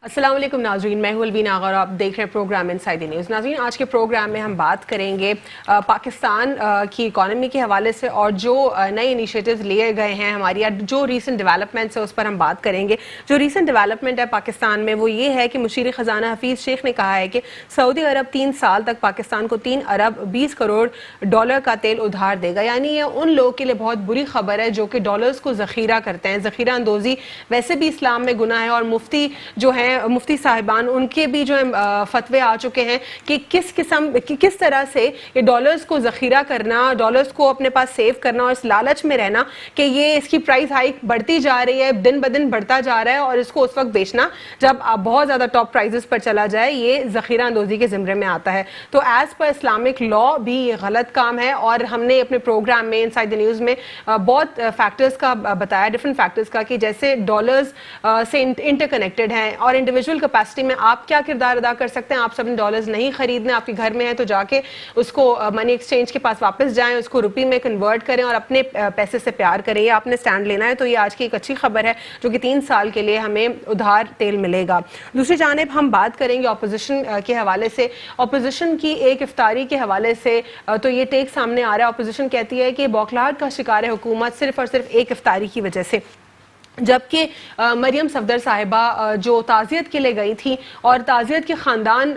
السلام علیکم ناظرین، میں ہوں الوین آغا اور آپ دیکھ رہے ہیں پروگرام انسائیڈ دی نیوز۔ ناظرین، آج کے پروگرام میں ہم بات کریں گے پاکستان کی اکانومی کے حوالے سے اور جو نئے انیشیٹوز لیے گئے ہیں ہماری، جو ریسنٹ ڈیولپمنٹس ہے اس پر ہم بات کریں گے۔ جو ریسنٹ ڈیولپمنٹ ہے پاکستان میں وہ یہ ہے کہ مشیر خزانہ حفیظ شیخ نے کہا ہے کہ سعودی عرب 3 سال تک پاکستان کو 3 ارب 20 کروڑ ڈالر کا تیل ادھار دے گا۔ یعنی یہ ان لوگوں کے لیے بہت بری خبر ہے جو کہ ڈالرز کو ذخیرہ کرتے ہیں۔ ذخیرہ اندوزی ویسے بھی اسلام میں گناہ ہے اور مفتی جو ہیں، مفتی صاحبان، ان کے بھی جو فتوے آ چکے ہیں کہ کس طرح سے یہ ڈالرز کو ذخیرہ کرنا، ڈالرز کو اپنے پاس سیو کرنا اور اس لالچ میں رہنا کہ یہ اس کی پرائز ہائک بڑھتی جا رہی ہے، دن بدن بڑھتا جا رہا ہے، اور اس کو اس وقت بیچنا جب بہت زیادہ ٹاپ پرائزز پر چلا جائے، یہ ذخیرہ اندوزی کے زمرے میں آتا ہے۔ تو ایز پر اسلامک لا بھی یہ غلط کام ہے، اور ہم نے اپنے پروگرام میں انسائیڈ دی نیوز میں بہت فیکٹرز کا بتایا، ڈفرنٹ فیکٹرز کا، کہ جیسے ڈالرز سے انٹر کنیکٹڈ ہیں اور انڈیویجول کیپیسٹی میں آپ کیا کردار ادا کر سکتے ہیں۔ آپ سب نے ڈالرز نہیں خریدنے، آپ کے گھر میں ہیں تو جا کے اس کو منی ایکسچینج کے پاس واپس جائیں، اس کو روپی میں کنورٹ کریں اور اپنے پیسے سے پیار کریں، یہ آپ نے سٹینڈ لینا ہے۔ تو یہ آج کی ایک اچھی خبر ہے جو کہ 3 سال کے لیے ہمیں ادھار تیل ملے گا۔ دوسری جانب ہم بات کریں گے اپوزیشن کے حوالے سے۔ اپوزیشن کی ایک افطاری کے حوالے سے تو یہ ٹیک سامنے آ رہا ہے، اپوزیشن کہتی ہے کہ بوکھلاہٹ کا شکار ہے حکومت صرف اور صرف ایک افطاری کی وجہ سے، جبکہ مریم صفدر صاحبہ جو تعزیت کے لیے گئی تھیں اور تعزیت کے خاندان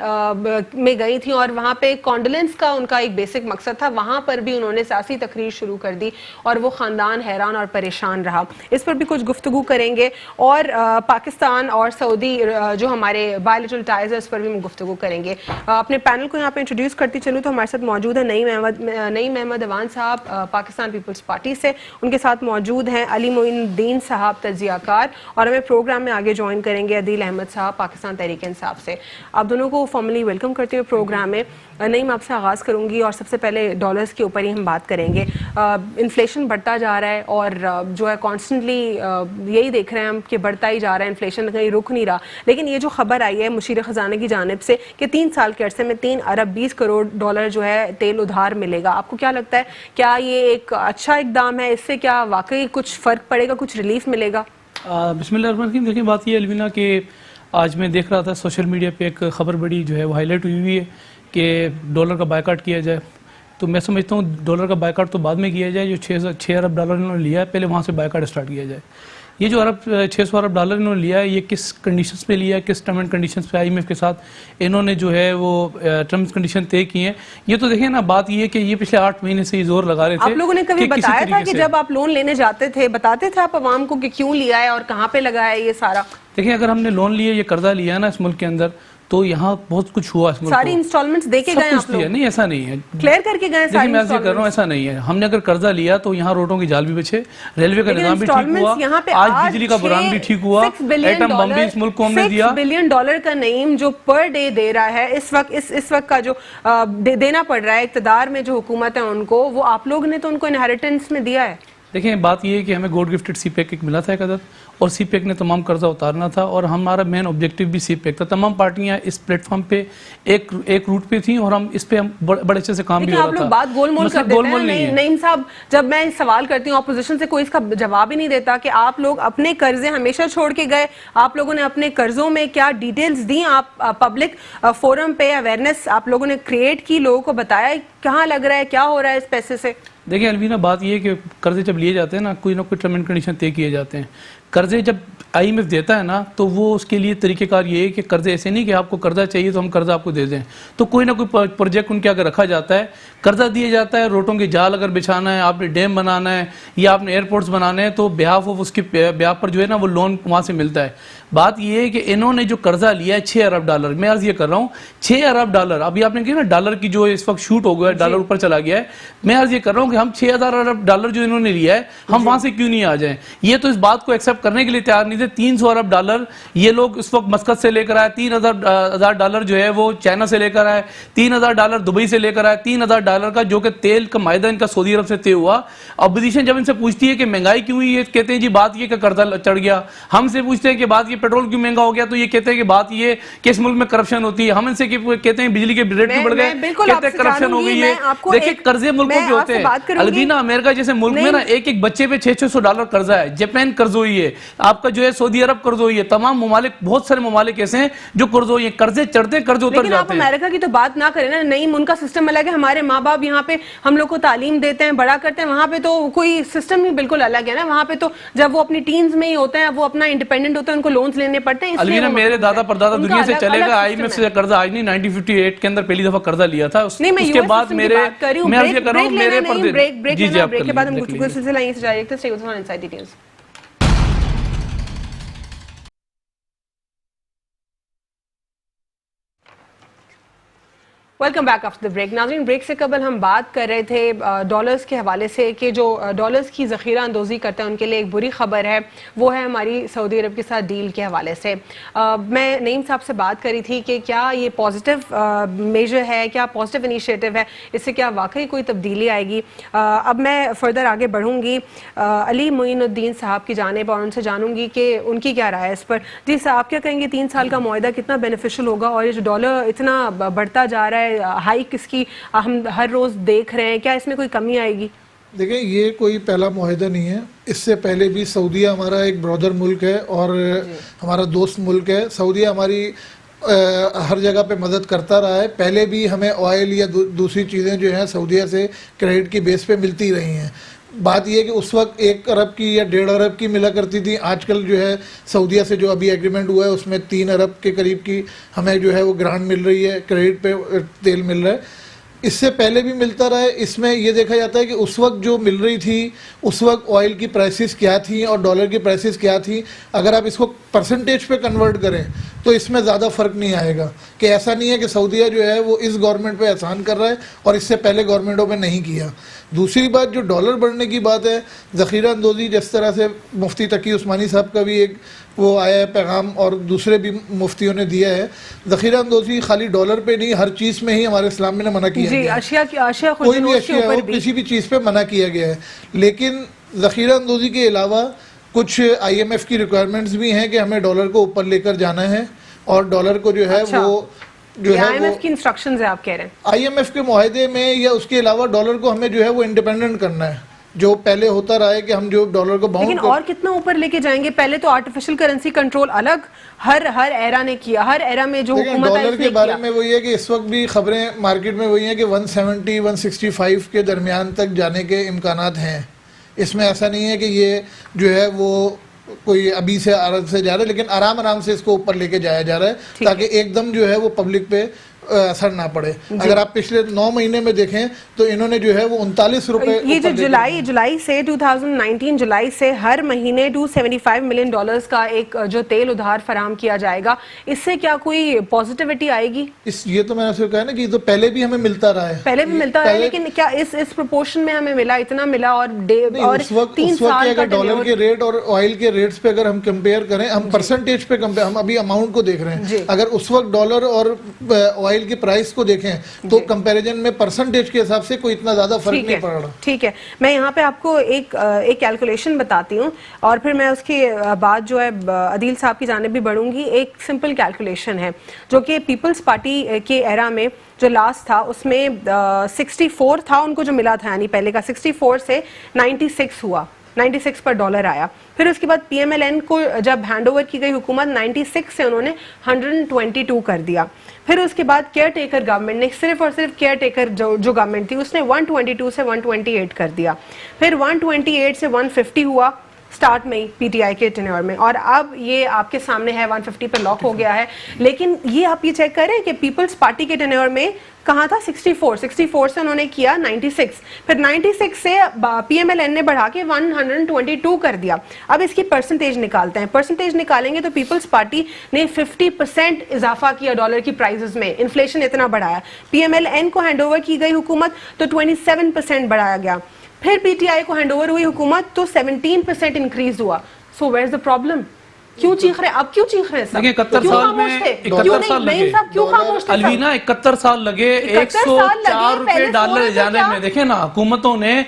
میں گئی تھیں اور وہاں پہ کانڈولنس کا ان کا ایک بیسک مقصد تھا، وہاں پر بھی انہوں نے سیاسی تقریر شروع کر دی اور وہ خاندان حیران اور پریشان رہا۔ اس پر بھی کچھ گفتگو کریں گے، اور پاکستان اور سعودی جو ہمارے بائیلیٹرل ٹائز ہے اس پر بھی ہم گفتگو کریں گے۔ اپنے پینل کو یہاں پہ انٹروڈیوس کرتی چلوں تو ہمارے ساتھ موجود ہے نعیم احمد اوان صاحب پاکستان پیپلز پارٹی سے، ان کے ساتھ موجود ہیں علی معین الدین صاحب تجزیہ کار، اور ہمیں پروگرام میں آگے جوائن کریں گے عدیل احمد صاحب پاکستان تحریک انصاف سے۔ آپ دونوں کو فارملی ویلکم کرتے ہوئے پروگرام میں۔ نعیم، آپ سے آغاز کروں گی اور سب سے پہلے ڈالرز کے اوپر ہی ہم بات کریں گے۔ انفلیشن بڑھتا جا رہا ہے اور جو ہے کانسٹنٹلی یہی دیکھ رہے ہیں ہم کہ بڑھتا ہی جا رہا ہے، انفلیشن کہیں رک نہیں رہا، لیکن یہ جو خبر آئی ہے مشیر خزانہ کی جانب سے کہ 3 سال کے عرصے میں 3 ارب 20 کروڑ ڈالر جو ہے تیل ادھار ملے گا، آپ کو کیا لگتا ہے کیا یہ ایک اچھا اقدام ہے؟ اس سے کیا واقعی کچھ فرق پڑے گا، کچھ ریلیف ملے گا؟ بسم اللہ الرحمن الرحیم۔ دیکھیں، بات یہ ہے الوینا کہ آج میں دیکھ رہا تھا سوشل میڈیا پہ ایک خبر بڑی جو ہے وہ ہائی لائٹ ہوئی ہے کہ ڈالر کا بائیکاٹ کیا جائے۔ تو میں سمجھتا ہوں ڈالر کا بائیکاٹ تو بعد میں کیا جائے، جو 6 ارب ڈالر انہوں نے لیا ہے پہلے وہاں سے بائیکاٹ اسٹارٹ کیا جائے۔ یہ جو 600 ارب ڈالر انہوں نے لیا ہے، یہ کس کنڈیشنز پہ لیا ہے، کس ٹرم اینڈ کنڈیشنز پہ IMF کے ساتھ انہوں نے جو ہے وہ ٹرمز کنڈیشن طے کی ہیں۔ یہ تو دیکھیں نا، بات یہ ہے کہ یہ پچھلے 8 مہینے سے یہ زور لگا رہے تھے۔ آپ لوگوں نے کبھی بتایا تھا کہ جب آپ لون لینے جاتے تھے بتاتے تھے آپ عوام کو کہ کیوں لیا ہے اور کہاں پہ لگا ہے یہ سارا؟ دیکھیں، اگر ہم نے لون لیا، یہ قرضہ لیا ہے نا اس ملک کے اندر، تو یہاں بہت کچھ ہوا اس ملک کو، ساری انسٹالمنٹس دے کے گئے آپ لوگ؟ نہیں، ایسا نہیں ہے، کلیئر کر کے گئے ساری میں ایسے کر رہا ہوں، ایسا نہیں ہے۔ ہم نے اگر قرضہ لیا تو یہاں روڈوں کی جال بھی بچے، ریلوے کا نظام بھی ٹھیک ہوا، آج بجلی کا بحران بھی ٹھیک ہوا، ایٹم بم بھی اس ملک کو ہم نے دیا۔ 6 بلین ڈالر کا نعیم جو پر ڈے دے رہا ہے اس وقت کا جو دینا پڑ رہا ہے اقتدار میں جو حکومت ہے ان کو، وہ آپ لوگ نے تو ان کو انہیریٹنس میں دیا ہے۔ دیکھیں، بات یہ ہے کہ ہمیں گوڈ گفٹڈ سی پیک ایک ملا تھا ایک عدد، اور سی پیک نے تمام قرضہ اتارنا تھا، اور ہمارا مین آبجیکٹیو بھی سی پیک تھا۔ تمام پارٹیاں اس پلیٹ فارم پہ ایک روٹ پہ تھیں اور ہم اس پہ بڑے اچھے سے کام بھی ہو رہا تھا۔ آپ لوگ بات گول مول کر دیتے ہیں نعیم صاحب، جب میں سوال کرتی ہوں اپوزیشن سے کوئی اس کا جواب ہی نہیں دیتا کہ آپ لوگ اپنے قرضے ہمیشہ چھوڑ کے گئے، آپ لوگوں نے اپنے قرضوں میں کیا ڈیٹیلز دیں، آپ پبلک فورم پہ اویئرنیس آپ لوگوں نے کریٹ کی، لوگوں کو بتایا کہاں لگ رہا ہے، کیا ہو رہا ہے اس پیسے سے؟ دیکھیں الوینا، بات یہ ہے کہ قرضے جب لیے جاتے ہیں نا، کوئی نہ کوئی ٹرم اینڈ کنڈیشن طے کیے جاتے ہیں۔ قرضے جب IMF دیتا ہے نا تو وہ اس کے لیے طریقہ کار یہ ہے کہ قرضے ایسے نہیں کہ آپ کو قرضہ چاہیے تو ہم قرضہ آپ کو دے دیں، تو کوئی نہ کوئی پروجیکٹ ان کے اگر رکھا جاتا ہے، قرضہ دیا جاتا ہے، روٹوں کے جال اگر بچھانا ہے، آپ نے ڈیم بنانا ہے یا آپ نے ایئرپورٹس بنانے ہیں، تو بیہاف آف اس کی بیہاف پر جو ہے نا وہ لون وہاں سے ملتا ہے۔ بات یہ ہے کہ انہوں نے جو قرضہ لیا ہے 6 ارب ڈالر، میں عرض یہ کر رہا ہوں 6 ارب ڈالر، ابھی آپ نے کہا نا ڈالر کی جو اس وقت شوٹ ہو گیا ہے، ڈالر اوپر چلا گیا ہے، میں عرض یہ کر رہا ہوں کہ ہم 6000 ارب ڈالر جو انہوں نے لیا ہے ہم وہاں سے کیوں نہیں آ جائیں؟ یہ تو اس بات کو ایکسیپٹ کرنے کے لیے تیار نہیں تھے۔ 300 ارب ڈالر یہ لوگ اس وقت مسقط سے لے کر آئے، 3000 ڈالر جو ہے وہ چائنا سے لے کر آئے، 3000 ڈالر دبئی سے لے کر آئے، 3000 ڈالر کا جو کہ تیل کا معاہدہ ان کا سعودی عرب سے طے ہوا۔ اپوزیشن جب ان سے پوچھتی ہے کہ مہنگائی کیوں ہوئی ہے، کہتے ہیں جی بات یہ کہ قرضہ چڑھ گیا۔ ہم سے پوچھتے ہیں کہ بات یہ پیٹرول کیوں مہنگا ہو گیا، تو یہ کہتے ہیں کہ بات یہ کہ اس ملک میں کرپشن ہوتی ہے۔ ہم ان سے کہتے ہیں بجلی کے ریٹ بھی بڑھ گئے، کہتے ہیں کرپشن ہو گئی ہے۔ دیکھیں قرضے ملکوں کے ہوتے ہیں، الوینا امریکہ جیسے ملک میں نا ایک بچے پہ 600 ڈالر قرضہ ہے، جاپان قرض ہوئی ہے، ہے, آپ کا جو ہے سعودی عرب قرضوئی ہے, تمام ممالک, بہت سارے ممالک ایسے ہیں جو قرضوئی ہیں, قرضے چڑھتے قرض اتر لیکن آپ جاتے ہیں. امریکہ کی تو بات نہ کریں نا, نئی ان کا سسٹم الگ ہے, ہمارے ماں باپ یہاں پہ ہم لوگ کو تعلیم دیتے ہیں, بڑا کرتے ہیں, وہاں پہ تو کوئی سسٹم ہی بالکل الگ ہے نا. وہاں پہ تو جب وہ اپنی ٹینز میں ہی ہوتے ہیں, وہ اپنا انڈیپینڈنٹ ہوتے ہیں, ان کو لونز لینے پڑتے ہیں. الوینا میرے دادا پردادا دنیا سے چلے گئے, آئی ایم ایف سے قرضہ آج نہیں, 1958 کے اندر پہلی دفعہ قرضہ لیا تھا, اس کے بعد میرے میں عرض یہ کر رہا ہوں میرے پردے. جی جی, آپ بریک کے بعد ہم کر گفتگو سلسلہ یہیں سے جاری رکھتے ہیں. Stay with us on Inside Details. Welcome back after the break. ناظرین, بریک سے قبل ہم بات کر رہے تھے ڈالرز کے حوالے سے کہ جو ڈالرز کی ذخیرہ اندوزی کرتے ہیں ان کے لیے ایک بری خبر ہے, وہ ہے ہماری سعودی عرب کے ساتھ ڈیل کے حوالے سے. میں نعیم صاحب سے بات کری تھی کہ کیا یہ پازیٹیو میجر ہے, کیا پازیٹیو انیشیٹو ہے, اس سے کیا واقعی کوئی تبدیلی آئے گی. اب میں فردر آگے بڑھوں گی علی معین الدین صاحب کی جانب اور ان سے جانوں گی کہ ان کی کیا رائے ہے اس پر. جی صاحب, کیا کہیں گے 3 سال کا معاہدہ کتنا بینیفیشل ہوگا, اور یہ جو ڈالر اتنا بڑھتا جا رہا ہے, ہائیک اس کی ہم ہر روز دیکھ رہے ہیں, کیا اس میں کوئی کمی آئے گی؟ دیکھیں, یہ کوئی پہلا معاہدہ نہیں ہے, اس سے پہلے بھی سعودیہ ہمارا ایک برادر ملک ہے اور ہمارا دوست ملک ہے. سعودیہ ہماری ہر جگہ پہ مدد کرتا رہا ہے. پہلے بھی ہمیں آئل یا دوسری چیزیں جو ہیں سعودیہ سے کریڈٹ کی بیس پہ ملتی رہی ہیں. بات یہ ہے کہ اس وقت 1 ارب کی یا 1.5 ارب کی ملا کرتی تھی. آج کل جو ہے سعودیہ سے جو ابھی ایگریمنٹ ہوا ہے اس میں 3 ارب کے قریب کی ہمیں جو ہے وہ گرانٹ مل رہی ہے, کریڈٹ پہ تیل مل رہا ہے. اس سے پہلے بھی ملتا رہا ہے. اس میں یہ دیکھا جاتا ہے کہ اس وقت جو مل رہی تھی اس وقت آئل کی پرائسز کیا تھیں اور ڈالر کی پرائسز کیا تھیں. اگر آپ اس کو پرسنٹیج پہ کنورٹ کریں تو اس میں زیادہ فرق نہیں آئے گا. کہ ایسا نہیں ہے کہ سعودیہ جو ہے وہ اس گورنمنٹ پہ احسان کر رہا ہے اور اس سے پہلے گورنمنٹوں پہ نہیں کیا. دوسری بات جو ڈالر بڑھنے کی بات ہے, ذخیرہ اندوزی, جس طرح سے مفتی تقی عثمانی صاحب کا بھی ایک وہ آیا ہے پیغام اور دوسرے بھی مفتیوں نے دیا ہے, ذخیرہ اندوزی خالی ڈالر پہ نہیں, ہر چیز میں ہی ہمارے اسلام میں نے منع کیا جی, اشیاء کوئی بھی اشیاء ہو, کسی بھی چیز پہ منع کیا گیا ہے. لیکن ذخیرہ اندوزی کے علاوہ کچھ آئی ایم ایف کی ریکوائرمنٹس بھی ہیں کہ ہمیں ڈالر کو اوپر لے کر جانا ہے اور ڈالر کو جو ہے وہ جو ہے آئی ایم ایف کی انسٹرکشنز ہیں آپ کہہ رہے ہیں. آئی ایم ایف کے معاہدے میں یا اس کے علاوہ ڈالر کو ہمیں جو ہے وہ انڈیپینڈنٹ کرنا ہے, جو پہلے ہوتا رہا ہے کہ ہم جو ڈالر کو باؤنڈ. لیکن اور کتنا اوپر لے کے جائیں گے؟ پہلے تو آرٹیفیشل کرنسی کنٹرول الگ ہر ایرا نے کیا, ہر ایرا میں جو حکومت ہے ڈالر کے بارے میں وہی ہے کہ اس وقت بھی خبریں مارکیٹ میں وہی ہیں کہ 170-165 کے درمیان تک جانے کے امکانات ہیں. اس میں ایسا نہیں ہے کہ یہ جو ہے وہ کوئی ابھی سے عرض سے جا رہا ہے, لیکن آرام سے اس کو اوپر لے کے جایا جا رہا ہے تاکہ ایک دم جو ہے وہ پبلک پہ اثر نہ پڑے. اگر آپ پچھلے 9 مہینے میں دیکھیں تو انہوں نے جو ہے وہ 39 روپے, یہ جو جولائی سے 2019 جولائی سے ہر مہینے $275 ملین کا ایک جو تیل ادھار فراہم کیا جائے گا, اس سے کیا کوئی پازیٹیوٹی آئے گی؟ یہ تو میں نے کہا نا کہ یہ تو پہلے بھی ہمیں ملتا رہا ہے, پہلے بھی ملتا رہا ہے, لیکن کیا اس پروپورشن میں ہمیں ملا, اتنا ملا؟ اور اس وقت اگر ڈالر کے ریٹ اور آئل کے ریٹس پہ اگر ہم کمپیئر کریں, ہم پرسنٹیج پہ کمپیئر, ہم ابھی اماؤنٹ کو دیکھ رہے ہیں, اگر اس وقت ڈالر اور آئل کی پرائس کو دیکھیں تو کمپیریزن میں پرسنٹیج کے حساب سے کوئی اتنا زیادہ فرق نہیں پڑ رہا. ٹھیک ہے, میں یہاں پہ آپ کو ایک کیلکولیشن بتاتی ہوں اور پھر میں اس کی بات جو ہے عدیل صاحب کی جانب بھی بڑھوں گی. ایک سمپل کیلکولیشن ہے جو کہ پیپلز پارٹی کے ایرا میں جو لاسٹ تھا اس میں 64 تھا ان کو جو ملا تھا, یعنی پہلے کا 64 سے 96 ہوا, 96 پر ڈالر آیا. پھر اس کے بعد پی ایم ایل این کو جب ہینڈ اوور کی گئی حکومت 96 سے انہوں نے 122 کر دیا. پھر اس کے بعد کیئر ٹیکر گورنمنٹ نے صرف اور صرف کیئر ٹیکر جو گورنمنٹ تھی اس نے 122 سے 128 کر دیا. پھر 128 سے 150 ہوا سٹارٹ میں پی ٹی آئی کے ٹینیور میں, اور اب یہ آپ کے سامنے ہے 150 پہ لاک ہو گیا ہے. لیکن یہ آپ یہ چیک کریں کہ پیپلز پارٹی کے ٹینیور میں کہاں تھا 64 سے انہوں نے کیا 96, پھر 96 سے پی ایم ایل این نے بڑھا کے 122 کر دیا. اب اس کی پرسنٹیج نکالتے ہیں, پرسنٹیج نکالیں گے تو پیپلز پارٹی نے 50% اضافہ کیا ڈالر کی پرائزز میں, انفلیشن اتنا بڑھایا. پی ایم ایل این کو ہینڈ اوور کی گئی حکومت تو 27% بڑھایا گیا. پھر پی ٹی آئی کو ہینڈ اوور ہوئی حکومت تو 17% انکریز ہوا. سو ویئر از دا پرابلم؟ کیوں چیخ رہے ہیں آپ, کیوں چیخ رہے ہیں سب؟ 71 سال میں 71 سال لگے الوینا, 71 سال لگے 104 روپے ڈالر جانے میں. دیکھیں نا حکومتوں نے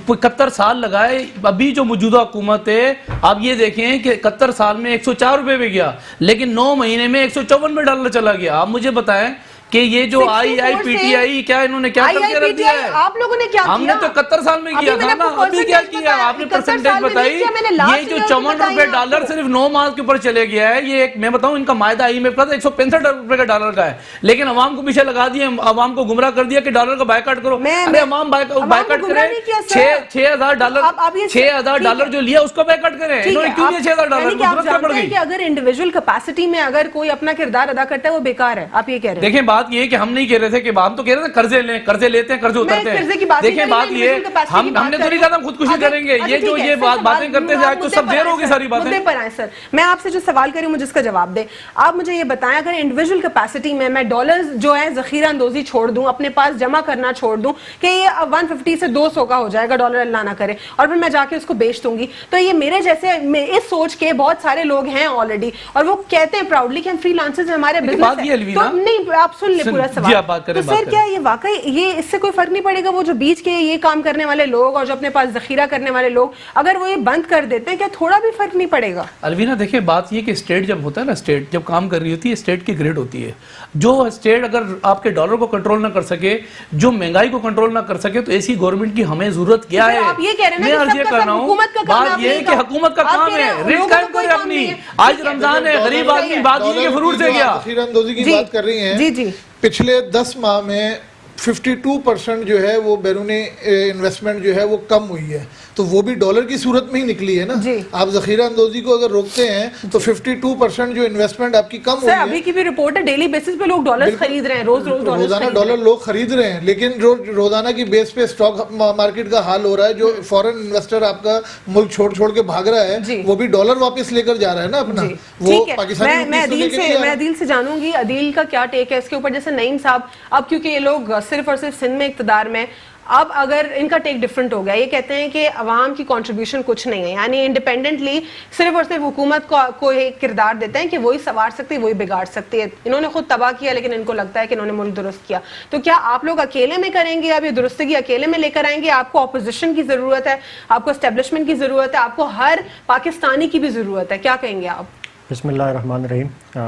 71 سال لگائے. ابھی جو موجودہ حکومت ہے آپ یہ دیکھیں کہ 71 سال میں 104 روپے پہ گیا, لیکن 9 مہینے میں 154 میں ڈالر چلا گیا. آپ مجھے بتائیں کہ یہ جو IIPTI کیا انہوں نے کیا کر کے رکھ دیا ہے؟ آپ لوگوں نے کیا کیا؟ ہم نے تو 71 سال میں کیا تھا نا، ابھی کیا کیا؟ آپ نے پرسنٹیج بتائی، یہ جو $54 صرف 9 ماہ کے اوپر چلے گیا ہے، یہ ایک میں بتاؤں ان کا معاہدہ IMF کا 165 روپے کا ڈالر کا ہے، لیکن عوام کو پیچھے لگا دیا، عوام کو گمراہ کر دیا کہ ڈالر کا بائیکاٹ کرو. ارے عوام بائیکاٹ کرے، $6,000 جو لیا اس کو بائیکاٹ کریں. انہوں نے کیوں لیا $6,000؟ ضرورت کیا پڑ گئی؟ کہ اگر انڈیویجول کیپیسٹی میں اگر کوئی اپنا کردار ادا کرتا ہے وہ بیکار ہے، آپ یہ کہہ رہے ہیں؟ دیکھیں بات یہ ہے کہ ہم نہیں کہہ رہے تھے کہ ہم تو کہہ رہے تھے قرضے لیں، قرضے لیتے ہیں، قرضے اترتے ہیں. دیکھیں بات یہ ہم نے تو نہیں کہا ہم خودکشی کریں گے، یہ جو یہ باتیں کرتے تھے آج تو سب دیر ہوگی ساری باتیں. مدے پر آئیں سر، میں آپ سے جو سوال کر رہی ہوں مجھے اس کا جواب دیں. آپ مجھے یہ بتائیں اگر انڈیویجول کیپیسٹی میں ڈالرز جو ہے ذخیرہ اندوزی چھوڑ دوں، اپنے پاس جمع کرنا چھوڑ دوں کہ یہ 150 سے 200 کا ہو جائے گا ڈالر، اللہ نہ کرے، اور پھر میں جا کے اس کو بیچ دوں گی، تو یہ میرے جیسے اس سوچ کے بہت سارے لوگ ہیں آلریڈی، اور وہ کہتے ہیں پراؤڈلی کہ ہم فری لانسرز ہیں، ہمارے بزنس ہے. تو نہیں، آپ سن لیں پورا سوال. تو سر کیا یہ واقعی یہ اس سے کوئی فرق نہیں پڑے گا؟ وہ جو بیچ کے یہ کام کرنے والے لوگ اور جو اپنے پاس ذخیرہ کرنے والے لوگ اگر وہ یہ بند کر دیتے ہیں، کیا تھوڑا بھی فرق نہیں پڑے گا؟ الوینا دیکھیں بات یہ کہ اسٹیٹ جب ہوتا ہے نا، اسٹیٹ جب کام کر رہی ہوتی ہے، اسٹیٹ کی گریڈ ہوتی ہے. جو اسٹیٹ اگر آپ کے ڈالر کو کنٹرول نہ کر سکے، جو مہنگائی کو کنٹرول نہ کر سکے، تو ایسی گورنمنٹ کی ہمیں ضرورت کیا ہے؟ آپ یہ کہہ رہے ہیں میں عرض یہ کر رہا ہوں، بات یہ ہے کہ حکومت کا کام ہے ریٹ قائم کرے اپنی. آج رمضان ہے، غریب آدمی بات یہ کہ فروٹ سے گیا ذخیرہ اندوزی کی بات کر رہی ہیں. جی پچھلے 10 ماہ میں 52% جو ہے وہ بیرونی انویسٹمنٹ جو ہے وہ کم ہوئی ہے، تو وہ بھی ڈالر کی صورت میں ہی نکلی ہے نا. آپ ذخیرہ اندوزی کو اگر روکتے ہیں تو 52% جو انویسٹمنٹ آپ کی کم ہوئی ہے. ابھی کی بھی رپورٹ ہے ڈیلی بیسس پہ لوگ ڈالر خرید رہے ہیں، روزانہ ڈالر لوگ خرید رہے ہیں، لیکن جو روزانہ کی بیس پہ اسٹاک مارکیٹ کا حال ہو رہا ہے، جو فورن انویسٹر آپ کا ملک چھوڑ کے بھاگ رہا ہے، وہ بھی ڈالر واپس لے کر جا رہا ہے نا اپنا. وہ پاکستانی میں عدیل سے جانوں گی عدیل کا کیا ٹیک ہے اس کے اوپر. جیسے نعیم صاحب، اب کیونکہ یہ لوگ صرف اور صرف سندھ میں اقتدار میں، اب اگر ان کا ٹیک ڈیفرنٹ ہو گیا، یہ کہتے ہیں کہ عوام کی کنٹریبیوشن کچھ نہیں ہے، یعنی انڈیپینڈنٹلی صرف اور صرف حکومت کو ایک کردار دیتے ہیں کہ وہی سنوار سکتی ہے، وہی بگاڑ سکتی ہے. انہوں نے خود تباہ کیا لیکن ان کو لگتا ہے کہ انہوں نے ملک درست کیا. تو کیا آپ لوگ اکیلے میں کریں گے؟ اب یہ درستگی اکیلے میں لے کر آئیں گے؟ آپ کو اپوزیشن کی ضرورت ہے، آپ کو اسٹیبلشمنٹ کی ضرورت ہے، آپ کو ہر پاکستانی کی بھی ضرورت ہے. کیا کہیں گے آپ؟ بسم اللہ الرحمن الرحیم.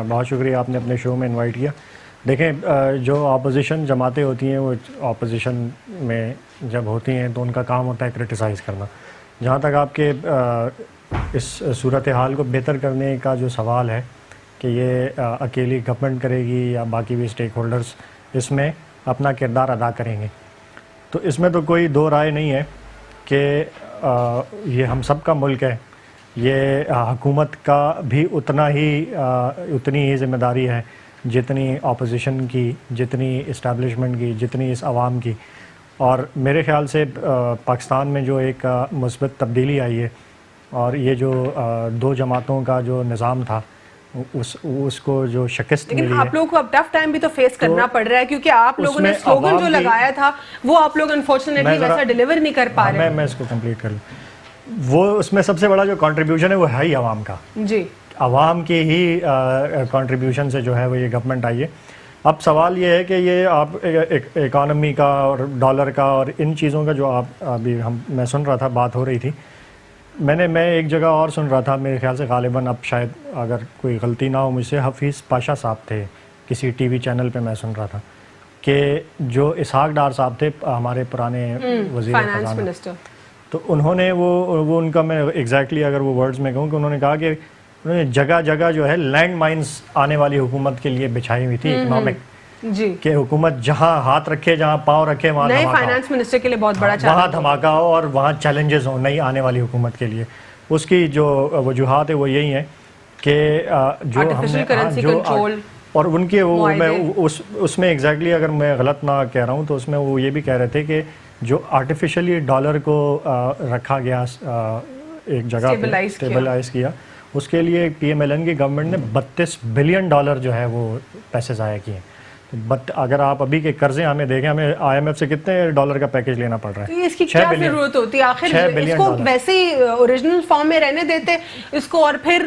بہت شکریہ آپ نے اپنے شو میں انوائٹ کیا. دیکھیں جو اپوزیشن جماعتیں ہوتی ہیں وہ اپوزیشن میں جب ہوتی ہیں تو ان کا کام ہوتا ہے کرٹیسائز کرنا. جہاں تک آپ کے اس صورتحال کو بہتر کرنے کا جو سوال ہے کہ یہ اکیلی گورنمنٹ کرے گی یا باقی بھی اسٹیک ہولڈرز اس میں اپنا کردار ادا کریں گے، تو اس میں تو کوئی دو رائے نہیں ہے کہ یہ ہم سب کا ملک ہے. یہ حکومت کا بھی اتنی ہی ذمہ داری ہے جتنی اپوزیشن کی، جتنی اسٹیبلشمنٹ کی، جتنی اس عوام کی. اور میرے خیال سے پاکستان میں جو ایک مثبت تبدیلی آئی ہے اور یہ جو دو جماعتوں کا جو نظام تھا اس کو جو شکست ملی ہے. لیکن آپ لوگوں کو اب ٹف ٹائم بھی تو فیس کرنا پڑ رہا ہے کیونکہ آپ لوگوں نے سلوگن جو لگایا تھا وہ آپ لوگ انفارچونیٹلی ویسا ڈیلیور نہیں کر پا رہے ہیں. میں اس کو کمپلیٹ کر لوں. وہ اس میں سب سے بڑا جو کنٹریبیوشن ہے وہ ہے ہی عوام کا. جی، عوام کی ہی کنٹریبیوشن سے جو ہے وہ یہ گورنمنٹ آئی ہے. اب سوال یہ ہے کہ یہ آپ اکانومی کا اور ڈالر کا اور ان چیزوں کا جو آپ ابھی میں سن رہا تھا، بات ہو رہی تھی، میں ایک جگہ اور سن رہا تھا، میرے خیال سے غالباً اب شاید اگر کوئی غلطی نہ ہو مجھ سے، حفیظ پاشا صاحب تھے کسی ٹی وی چینل پہ، میں سن رہا تھا کہ جو اسحاق ڈار صاحب تھے ہمارے پرانے وزیر خزانہ، تو انہوں نے وہ ان کا میں ایگزیکٹلی اگر وہ ورڈز میں کہوں کہ انہوں نے کہا کہ انہوں نے جگہ جگہ جو ہے لینڈ مائنز آنے والی حکومت کے لیے بچھائی ہوئی تھی اکنامک، کہ حکومت جہاں ہاتھ رکھے، جہاں پاؤں رکھے وہاں نئے فائنانس منسٹر کے لیے بہت بڑا وہاں دھماکہ ہو اور وہاں چیلنجز ہوں نئی آنے والی حکومت کے لیے. اس کی جو وجوہات ہے وہ یہی ہیں کہ جو ہم نے اور ان کے وہ میں اس میں ایگزیکٹلی اگر میں غلط نہ کہہ رہا ہوں تو اس میں وہ یہ بھی کہہ رہے تھے کہ جو آرٹیفیشلی ڈالر کو رکھا گیا ایک جگہ پہ اسٹیبلائز کیا، اس کے لیے پی ایم ایل این کی گورنمنٹ نے $32 بلین جو ہے وہ پیسے ضائع کیے. بٹ اگر آپ ابھی کے قرضے ہمیں دیکھیں، ہمیں آئی ایم ایف سے کتنے ڈالر کا پیکج لینا پڑ رہا ہے. اس کی کیا ضرورت ہوتی ہے آخر؟ اس کو ویسے ہی اوریجنل فارم میں رہنے دیتے اس کو، اور پھر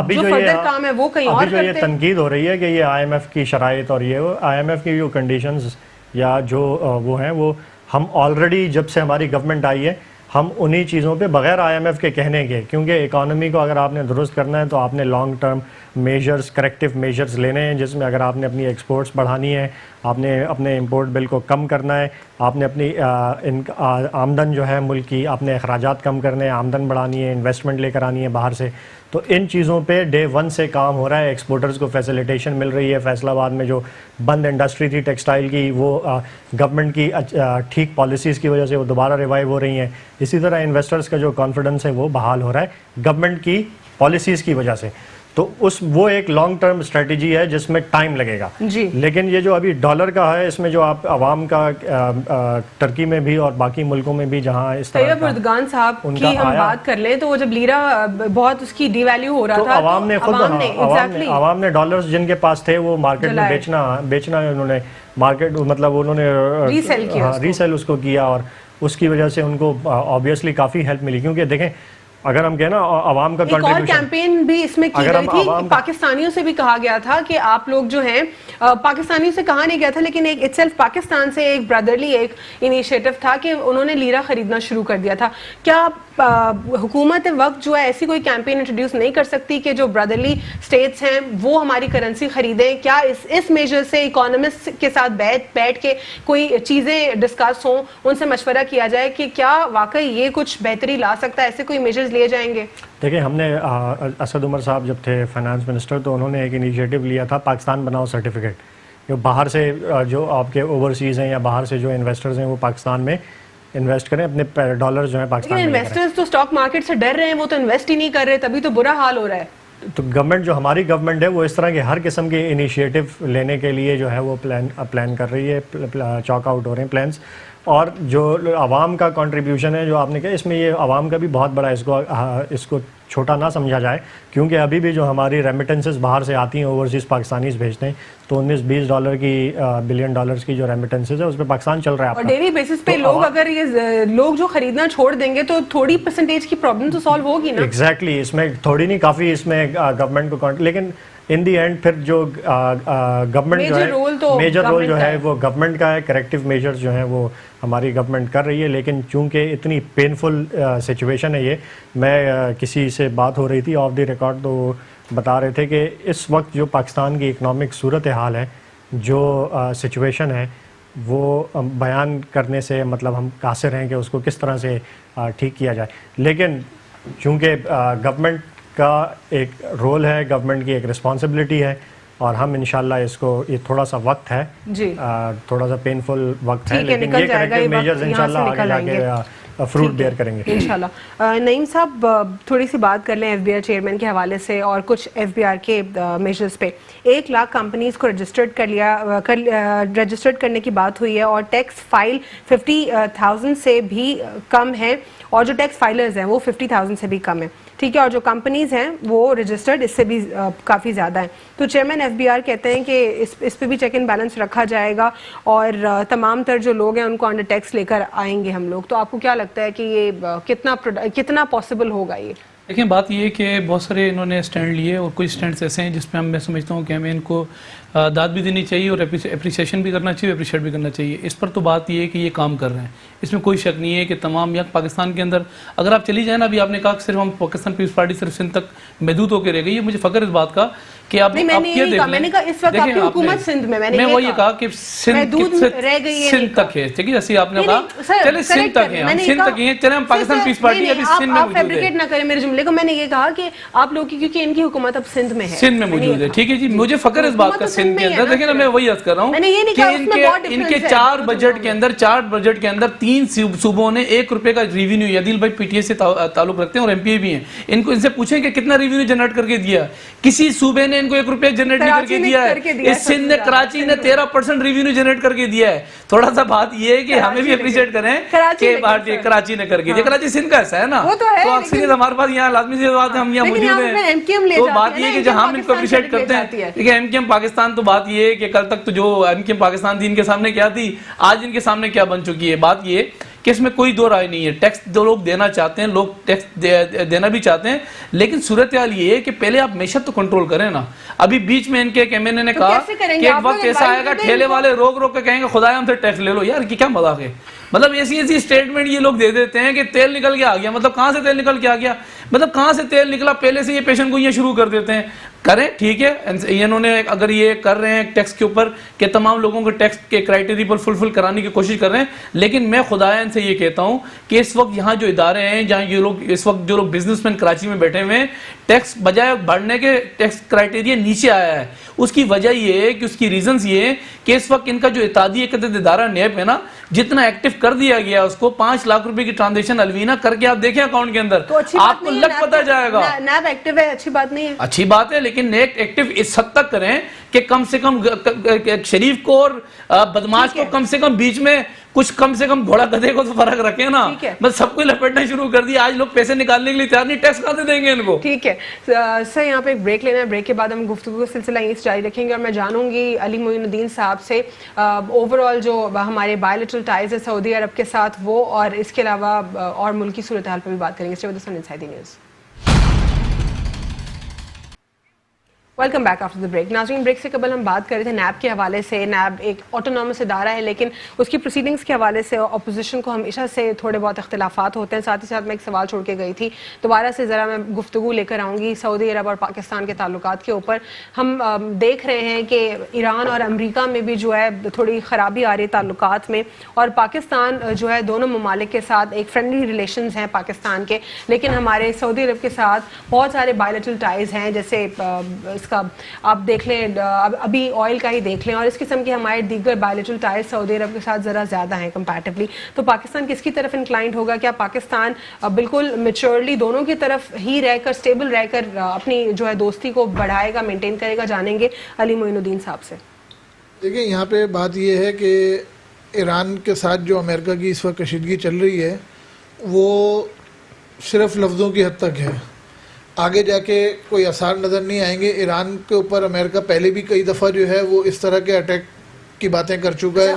جو فردر کام ہے وہ کہیں اور کرتے. ابھی جو یہ تنقید ہو رہی ہے کہ یہ آئی ایم ایف کی شرائط اور یہ آئی ایم ایف کی جو کنڈیشنز یا جو وہ ہیں وہ ہم آلریڈی جب سے ہماری گورنمنٹ آئی ہے ہم انہی چیزوں پہ بغیر IMF کے کہنے کے, کیونکہ اکانومی کو اگر آپ نے درست کرنا ہے تو آپ نے long term measures, corrective measures لینے ہیں, جس میں اگر آپ نے اپنی ایکسپورٹس بڑھانی ہے, آپ نے اپنے امپورٹ بل کو کم کرنا ہے, آپ نے اپنی آمدن جو ہے ملک کی, اپنے اخراجات کم کرنے ہیں, آمدن بڑھانی ہے, انویسٹمنٹ لے کر آنی ہے باہر سے, تو ان چیزوں پہ ڈے ون سے کام ہو رہا ہے. ایکسپورٹرز کو فیسیلیٹیشن مل رہی ہے. فیصل آباد میں جو بند انڈسٹری تھی ٹیکسٹائل کی, وہ گورنمنٹ کی ٹھیک پالیسیز کی وجہ سے وہ دوبارہ ریوائیو ہو رہی ہیں. اسی طرح انویسٹرز کا جو کانفیڈنس ہے وہ بحال ہو رہا ہے گورنمنٹ کی پالیسیز کی وجہ سے. تو وہ ایک لانگ ٹرم اسٹریٹجی ہے جس میں ٹائم لگے گا. جی. لیکن یہ جو ابھی ڈالر کا ہے, اس میں جو آپ عوام کا ترکی میں بھی اور باقی ملکوں میں بھی جہاں اس طرح طیب اردگان صاحب کی ہم بات کر لیں تو وہ جب لیرا بہت اس کی ڈی ویلیو ہو رہا تھا, عوام نے خود عوام نے ڈالرز جن کے پاس تھے وہ مارکیٹ میں بیچنا انہوں نے, مارکیٹ مطلب انہوں نے ریسیل اس کو کیا, اور اس کی وجہ سے ان کو آبویسلی کافی ہیلپ ملی. کیونکہ دیکھیں اگر ہم کہیں نا عوام کا ایک اور کیمپین بھی اس میں کی گئی تھی, پاکستانیوں سے بھی کہا گیا تھا کہ آپ لوگ جو ہیں, پاکستانیوں سے کہا نہیں گیا تھا لیکن ایک اٹ سیلف پاکستان سے ایک برادرلی ایک انیشیٹو تھا کہ انہوں نے لیرا خریدنا شروع کر دیا تھا. کیا حکومت وقت جو ہے ایسی کوئی کیمپین انٹروڈیوس نہیں کر سکتی کہ جو برادرلی اسٹیٹس ہیں وہ ہماری کرنسی خریدیں؟ کیا اس میجر سے اکانومسٹ کے ساتھ بیٹھ کے کوئی چیزیں ڈسکس ہوں, ان سے مشورہ کیا جائے کہ کیا واقعی یہ کچھ بہتری لا سکتا ہے, ایسے کوئی میجرز لیے جائیں گے؟ دیکھیں ہم نے اسد عمر صاحب جب تھے فائنانس منسٹر تو انہوں نے ایک انیشیٹو لیا تھا پاکستان بناؤ سرٹیفکیٹ. جو باہر سے جو آپ کے اوورسیز ہیں یا باہر سے جو انویسٹرز ہیں وہ پاکستان میں انویسٹ کریں, اپنے ڈالر جو ہیں پاکستان میں. انویسٹرز تو اسٹاک مارکیٹ سے ڈر رہے ہیں, وہ تو انویسٹ ہی نہیں کر رہے, تبھی تو برا حال ہو رہا ہے. تو گورنمنٹ جو ہماری گورنمنٹ ہے وہ اس طرح کے ہر قسم کے انیشیٹو لینے کے لیے جو ہے وہ پلان کر رہی ہے, چاک آؤٹ ہو رہے ہیں پلانس. اور جو عوام کا کنٹریبیوشن ہے جو آپ نے کہا, اس میں یہ عوام کا بھی بہت بڑا, اس کو چھوٹا نہ سمجھا جائے, کیونکہ ابھی بھی جو ہماری ریمیٹنسز باہر سے آتی ہیں اوورسیز پاکستانیز بھیجتے ہیں, تو $19-20 کی بلین ڈالرز کی جو ریمیٹنسز ہے اس پہ پاکستان چل رہا ہے. اور ڈیلی بیسس پہ لوگ اگر یہ لوگ جو خریدنا چھوڑ دیں گے تو تھوڑی پرسنٹیج کی پرابلم تو سالو ہوگی نا. ایگزیکٹلی, اس میں تھوڑی نہیں کافی اس میں گورنمنٹ کو, لیکن ان دی اینڈ پھر جو گورنمنٹ جو ہے میجر رول جو ہے وہ گورنمنٹ کا ہے. کریکٹیو میجرز جو ہیں وہ ہماری گورنمنٹ کر رہی ہے, لیکن چونکہ اتنی پینفل سچویشن ہے یہ, میں کسی سے بات ہو رہی تھی آف دی ریکارڈ تو بتا رہے تھے کہ اس وقت جو پاکستان کی اکنامک صورتحال ہے, جو سچویشن ہے, وہ بیان کرنے سے مطلب ہم قاصر ہیں کہ اس کو کس طرح سے ٹھیک کیا جائے. لیکن چونکہ گورنمنٹ کا ایک رول ہے, گورنمنٹ کی ایک رسپانسبلٹی ہے, اور ہم انشاءاللہ اس کو, یہ تھوڑا سا وقت ہے, تھوڑا سا پینفل وقت ہے, لیکن یہ کریکٹیو میجرز انشاءاللہ آگے جا کے فروٹ بیئر کریں گے انشاءاللہ. نعیم صاحب تھوڑی سی بات کر لیں ایف بی آر چیئرمین کے حوالے سے اور کچھ ایف بی آر کے میجرز پہ. 1 لاکھ کمپنیز کو رجسٹرڈ کرنے کی بات ہوئی ہے, اور ٹیکس فائل 50,000 سے بھی کم ہے, اور جو ٹیکس فائلرز ہیں وہ 50,000 سے بھی کم ہے. ٹھیک ہے, اور جو کمپنیز ہیں وہ رجسٹرڈ اس سے بھی کافی زیادہ ہیں. تو چیئرمین ایف بی آر کہتے ہیں کہ اس پہ بھی چیک اینڈ بیلنس رکھا جائے گا, اور تمام تر جو لوگ ہیں ان کو انڈر ٹیکس لے کر آئیں گے ہم لوگ. تو آپ کو کیا لگتا ہے کہ یہ کتنا پاسبل ہوگا؟ یہ دیکھیں بات یہ ہے کہ بہت سارے انہوں نے اسٹینڈ لیے, اور کچھ اسٹینڈس ایسے ہیں جس پہ میں سمجھتا ہوں کہ ہمیں ان کو داد بھی دینی چاہیے اور اپریسیشن بھی کرنا چاہیے, اپریشیٹ بھی کرنا چاہیے. اس پر تو بات یہ ہے کہ یہ کام کر رہے ہیں, اس میں کوئی شک نہیں ہے کہ تمام یا پاکستان کے اندر اگر آپ چلی جائیں نا, ابھی آپ نے کہا کہ صرف ہم پاکستان پیپلز پارٹی صرف سندھ تک محدود ہو کے رہ گئی ہے. مجھے فخر اس بات کا کہ آپ یہ دیکھ لیں, میں وہ یہ کہا کہ سندھ تک ہے, ٹھیک ہے, جیسے آپ نے کہا چلے سندھ تک ہے, ہم سندھ تک ہیں, چلے ہم پاکستان پیپلز پارٹی ابھی سندھ میں موجود ہے. فیبریکیٹ نہ کریں میرے جملے کو, میں نے یہ کہا کہ آپ لوگ کیونکہ ان کی حکومت اب سندھ میں ہے, سندھ میں موجود ہے. ٹھیک ہے جی, مجھے فخر اس بات کا سندھ کے اندر. دیکھیں نا, میں وہی عرض کر رہا ہوں کہ ان کے 4 بجٹ کے اندر 3 صوبوں نے $1 کا ریونیو, عدیل بھائی پی ٹی اے سے تعلق رکھتے ہیں اور ایم پی اے بھی ہیں, ان سے پوچھیں کہ کتنا ریونیو جنریٹ کر کے دیا. کسی صوبے نے ان کو $1 جنریٹ کر کے دیا ہے. اس سندھ نے, کراچی نے 13% ریونیو جنریٹ کر کے دیا ہے. تھوڑا سا بات یہ ہے کہ ہمیں بھی اپریشیٹ کریں کہ کراچی نے کر کے دیا. کراچی سندھ کا ایسا ہے نا, تو اکثریت ہمارے پاس یہاں لازمی سی بات ہے, ہم یہاں موجود ہیں. تو بات یہ ہے کہ جہاں ہم ان کو اپریشیٹ کرتے ہیں, ٹھیک ہے, ایم کیو ایم پاکستان, تو بات یہ ہے کہ کل تک تو جو ایم کیو ایم پاکستان تھی ان کے سامنے کیا تھی, آج ان کے سامنے کیا بن چکی ہے. بات یہ کہ اس میں کوئی دو رائے نہیں ہے. ٹیکس جو لوگ دینا چاہتے ہیں, لوگ ٹیکس دینا بھی چاہتے ہیں, لیکن صورتحال یہ ہے کہ پہلے آپ معیشت تو کنٹرول کریں نا. ابھی بیچ میں ان کے ایک ایم این اے نے کہا کہ ایک وقت ایسا آئے گا ٹھیلے والے روک روک کے کہیں گے خدایا ہم سے ٹیکس لے لو. یار یہ کیا مذاق ہے, مطلب ایسی ایسی اسٹیٹمنٹ یہ لوگ دے دیتے ہیں کہ تیل نکل کے آ گیا. مطلب کہاں سے تیل نکل کے آ گیا, مطلب کہاں سے تیل نکلا, پہلے سے یہ پیشن گوئیاں شروع کر دیتے ہیں. کریں ٹھیک ہے, انہوں نے اگر یہ کر رہے ہیں ٹیکس کے اوپر کہ تمام لوگوں کو ٹیکس کے کرائٹیریا پر فلفل کرانے کی کوشش کر رہے ہیں, لیکن میں خدایا ان سے یہ کہتا ہوں کہ اس وقت یہاں جو ادارے ہیں, جہاں یہ لوگ اس وقت جو لوگ بزنس مین کراچی میں بیٹھے ہوئے ہیں, ٹیکس بجائے بڑھنے کے ٹیکس کرائٹیریا نیچے آیا ہے. اس کی وجہ یہ ہے کہ اس کی ریزنز یہ ہے کہ اس وقت ان کا جو اتحادی اقدت ادارہ نیب ہے نا, جتنا ایکٹیو کر دیا گیا اس کو 5 لاکھ روپے کی ٹرانزیکشن الوینا کر کے آپ دیکھیں اکاؤنٹ کے اندر, آپ کو لگ پتہ جائے گا. نیب ایکٹیو ہے, اچھی بات نہیں ہے, اچھی بات ہے, لیکن نیب ایکٹیو اس حد تک کریں کہ کم سے کم شریف کو اور بدماش کو کم سے کم بیچ میں کچھ کم سے کم گھوڑا گدھے کو تو فرق رکھیں نا. بس سب کو لپٹنا شروع کر دیا, آج لوگ پیسے نکالنے کے لیے تیار نہیں, ٹیکس کہاں سے دیں گے ان کو. ٹھیک ہے سر, یہاں پہ ایک بریک لینا ہے, بریک کے بعد ہم گفتگو کا سلسلہ یہیں سے جاری رکھیں گے, اور میں جانوں گی علی معین الدین صاحب سے اوور آل جو ہمارے بائیلیٹرل ٹائز ہے سعودی عرب کے ساتھ وہ, اور اس کے علاوہ اور ملکی صورتحال پر بھی بات کریں گے. Inside news. Welcome back after the break. ناظرین, بریک سے قبل ہم بات کر رہے تھے نیب کے حوالے سے. نیب ایک آٹونومس ادارہ ہے, لیکن اس کی پروسیڈنگز کے حوالے سے اپوزیشن کو ہمیشہ سے تھوڑے بہت اختلافات ہوتے ہیں. ساتھ ہی ساتھ میں ایک سوال چھوڑ کے گئی تھی, دوبارہ سے ذرا میں گفتگو لے کر آؤں گی سعودی عرب اور پاکستان کے تعلقات کے اوپر. ہم دیکھ رہے ہیں کہ ایران اور امریکہ میں بھی جو ہے تھوڑی خرابی آ رہی ہے تعلقات میں, اور پاکستان جو ہے دونوں ممالک کے ساتھ ایک فرینڈلی ریلیشنز ہیں پاکستان کے, لیکن ہمارے سعودی عرب کے ساتھ بہت سارے بائیلیٹرل ٹائز ہیں, جیسے اس کا آپ دیکھ لیں, ابھی آئل کا ہی دیکھ لیں, اور اس قسم کے ہمارے دیگر بائیلیٹرل ٹائز سعودی عرب کے ساتھ ذرا زیادہ ہیں کمپیریٹیولی. تو پاکستان کس کی طرف انکلائنڈ ہوگا؟ کیا پاکستان بالکل میچورلی دونوں کی طرف ہی رہ کر, اسٹیبل رہ کر اپنی جو ہے دوستی کو بڑھائے گا, مینٹین کرے گا؟ جانیں گے علی معین الدین صاحب سے. دیکھیں, یہاں پہ بات یہ ہے کہ ایران کے ساتھ جو امریکہ کی اس وقت کشیدگی چل رہی ہے وہ صرف لفظوں کی حد تک ہے, آگے جا کے کوئی آثار نظر نہیں آئیں گے. ایران کے اوپر امریکہ پہلے بھی کئی دفعہ جو ہے وہ اس طرح کے اٹیک کی باتیں کر چکا ہے.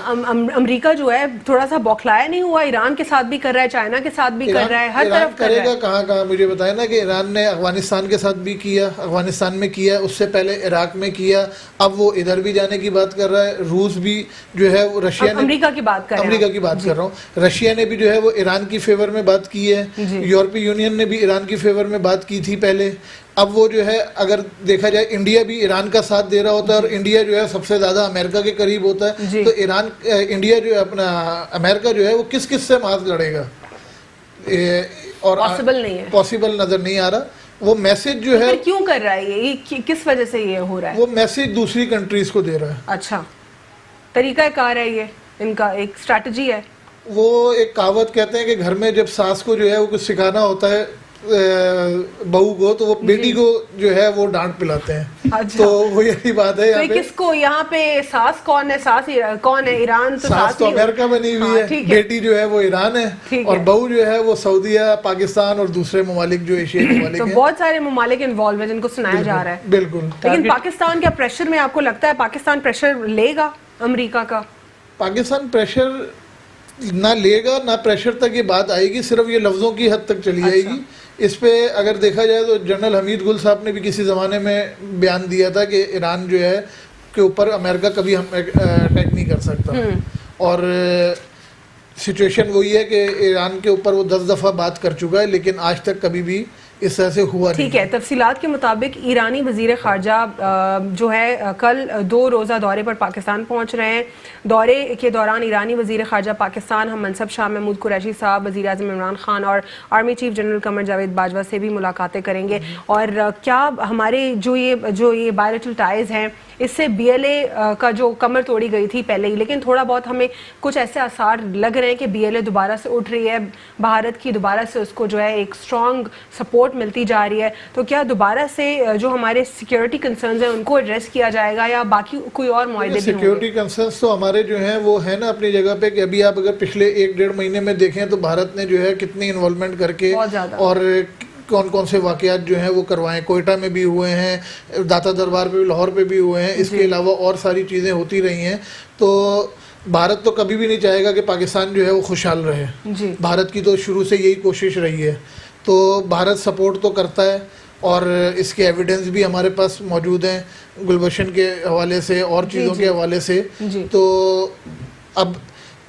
امریکہ جو ہے تھوڑا سا بوکھلایا نہیں ہوا, ایران کے ساتھ بھی کر رہا ہے, چائنا کے ساتھ بھی کر رہا ہے, ہر طرف کر رہا ہے. کرے گا کہاں مجھے بتائیں نا, کہ ایران نے افغانستان کے ساتھ بھی کیا, افغانستان میں کیا, اس سے پہلے عراق میں کیا, اب وہ ادھر بھی جانے کی بات کر رہا ہے. روس بھی جو ہے وہ رشیا نے, امریکہ کی بات کر رہا ہوں, رشیا نے بھی جو ہے وہ ایران کی فیور میں بات کی ہے, یورپی یونین نے بھی ایران کی فیور میں بات کی تھی پہلے. اب وہ جو ہے اگر دیکھا جائے انڈیا بھی ایران کا ساتھ دے رہا ہوتا ہے, اور انڈیا جو ہے سب سے زیادہ امریکہ کے قریب ہوتا ہے, تو انڈیا جو ہے اپنا امریکہ جو ہے وہ کس سے مات لڑے گا, اور پاسبل نظر نہیں آ رہا. وہ میسج جو ہے کیوں کر رہا ہے, یہ کس وجہ سے یہ ہو رہا ہے؟ وہ میسج دوسری کنٹریز کو دے رہا ہے. اچھا, طریقہ کار ہے, یہ ان کا ایک اسٹریٹجی ہے. وہ ایک کہاوت کہتے ہیں کہ گھر میں جب ساس کو جو ہے وہ کچھ سکھانا ہوتا ہے بہو کو, تو وہ بیٹی کو جو ہے وہ ڈانٹ پلاتے ہیں. تو وہ یہی بات ہے. کس کو یہاں پہ ساس کون ہے؟ ساس کون ہے؟ ایران تو ساس تو امریکہ بنی ہوئی ہے, بیٹی جو ہے وہ ایران ہے, اور بہو جو ہے وہ سعودیہ, پاکستان اور دوسرے ممالک جو ایشیائی ممالک ہیں. بہت سارے ممالک انوالو ہیں جن کو سنایا جا رہا ہے. بالکل. لیکن پاکستان کا پریشر میں آپ کو لگتا ہے پاکستان پریشر لے گا امریکہ کا؟ پاکستان پریشر نہ لے گا نہ پریشر تک یہ بات آئے گی, صرف یہ لفظوں کی حد تک چلی جائے گی. اس پہ اگر دیکھا جائے تو جنرل حمید گل صاحب نے بھی کسی زمانے میں بیان دیا تھا کہ ایران جو ہے کے اوپر امریکہ کبھی ہم اٹیک نہیں کر سکتا, اور سچویشن وہی ہے کہ ایران کے اوپر وہ 10 دفعہ بات کر چکا ہے, لیکن آج تک کبھی بھی اس طرح سے ہوا نہیں. ٹھیک ہے, تفصیلات کے مطابق ایرانی وزیر خارجہ جو ہے کل 2 روزہ دورے پر پاکستان پہنچ رہے ہیں. دورے کے دوران ایرانی وزیر خارجہ پاکستان ہم منصب شاہ محمود قریشی صاحب, وزیر اعظم عمران خان اور army chief general Qamar Javed Bajwa سے بھی ملاقاتیں کریں گے. اور کیا ہمارے جو یہ بائیلیٹرل ٹائز ہیں اس سے بی ایل اے کا جو کمر توڑی گئی تھی پہلے ہی, لیکن تھوڑا بہت ہمیں کچھ ایسے آثار لگ رہے ہیں کہ بی ایل اے دوبارہ سے اٹھ رہی ہے, بھارت کی دوبارہ سے اس کو جو ہے ایک اسٹرانگ سپورٹ ملتی جا رہی ہے. تو کیا دوبارہ سے جو ہمارے سیکیورٹی کنسرنز ہیں ان کو ایڈریس کیا جائے گا, یا باقی کوئی اور معاہدے بھی ہوں گے؟ سیکیورٹی کنسرنز تو ہمارے جو ہیں وہ ہیں نا اپنی جگہ پہ, کہ ابھی آپ اگر پچھلے 1-1.5 مہینے میں دیکھیں تو بھارت نے جو ہے کتنی انوالومنٹ کر کے اور کون کون سے واقعات جو ہیں وہ کروائے. کوئٹہ میں بھی ہوئے ہیں, داتا دربار پہ بھی, لاہور پہ بھی ہوئے ہیں, اس کے علاوہ اور ساری چیزیں ہوتی رہی ہیں. تو بھارت تو کبھی بھی نہیں چاہے گا کہ پاکستان جو ہے وہ خوشحال رہے. بھارت کی تو شروع سے یہی کوشش رہی ہے. تو بھارت سپورٹ تو کرتا ہے, اور اس کے ایویڈنس بھی ہمارے پاس موجود ہیں گلبشن کے حوالے سے اور چیزوں کے حوالے سے. تو اب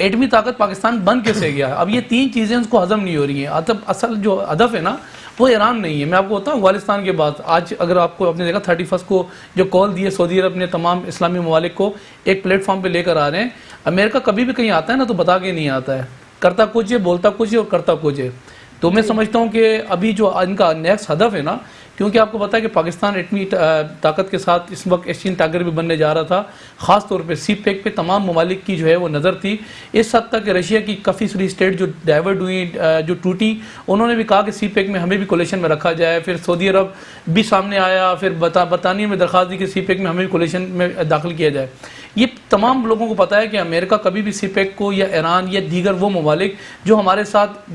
ایٹمی طاقت پاکستان بن کیسے گیا. اب یہ تین چیزیں اس کو ہضم نہیں ہو رہی ہیں. اصل جو ہدف ہے نا وہ ایران نہیں ہے. میں آپ کو بتاؤں افغانستان کے بعد آج اگر آپ کو نے دیکھا 31 کو جو کال دی ہے سعودی عرب نے تمام اسلامی ممالک کو ایک پلیٹ فارم پہ لے کر آ رہے ہیں. امریکہ کبھی بھی کہیں آتا ہے نا تو بتا کے نہیں آتا ہے, کرتا کچھ ہے, بولتا کچھ ہے اور کرتا کچھ ہے. تو میں سمجھتا ہوں کہ ابھی جو ان کا نیکسٹ ہدف ہے نا, کیونکہ آپ کو پتا ہے کہ پاکستان ایٹمی طاقت کے ساتھ اس وقت ایشین ٹائگر بھی بننے جا رہا تھا, خاص طور پہ سی پیک پہ تمام ممالک کی جو ہے وہ نظر تھی. اس حد تک کہ رشیا کی کافی ساری اسٹیٹ جو ڈائیورٹ ہوئی, جو ٹوٹی, انہوں نے بھی کہا کہ سی پیک میں ہمیں بھی کولیشن میں رکھا جائے. پھر سعودی عرب بھی سامنے آیا, پھر برطانیہ میں درخواست دی کہ سی پیک میں ہمیں بھی کولیشن میں داخل کیا جائے. یہ تمام لوگوں کو پتا ہے کہ امریکہ کبھی بھی سی پیک کو یا ایران یا دیگر وہ ممالک جو ہمارے ساتھ